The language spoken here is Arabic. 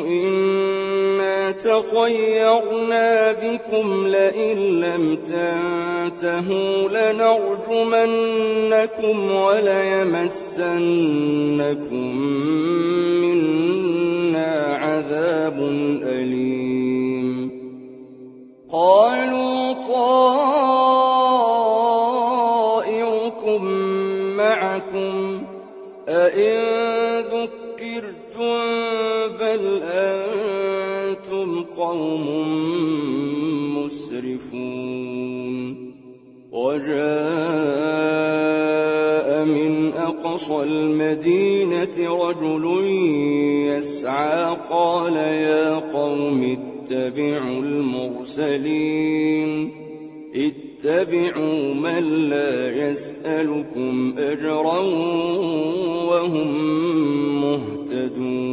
إِنَّا تَطَيَّرْنَا بِكُمْ لَئِن لَّمْ تَنتَهُوا لَنَرْجُمَنَّكُمْ وَلَيَمَسَّنَّكُم مِّنَّا عَذَابٌ أَلِيمٌ قَالُوا طَائِرُكُم مَّعَكُمْ ۚ أَئِن ذُكِّرْتُم بَلْ أَنتُمْ قَوْمٌ مُّسْرِفُونَ وَجَاءَ مِنْ أَقْصَى الْمَدِينَةِ رَجُلٌ يَسْعَىٰ قَالَ يَا قَوْمِ اتَّبِعُوا الْمُرْسَلِينَ اتَّبِعُوا مَن لَّا يَسْأَلُكُمْ أَجْرًا وَهُم مُّهْتَدُونَ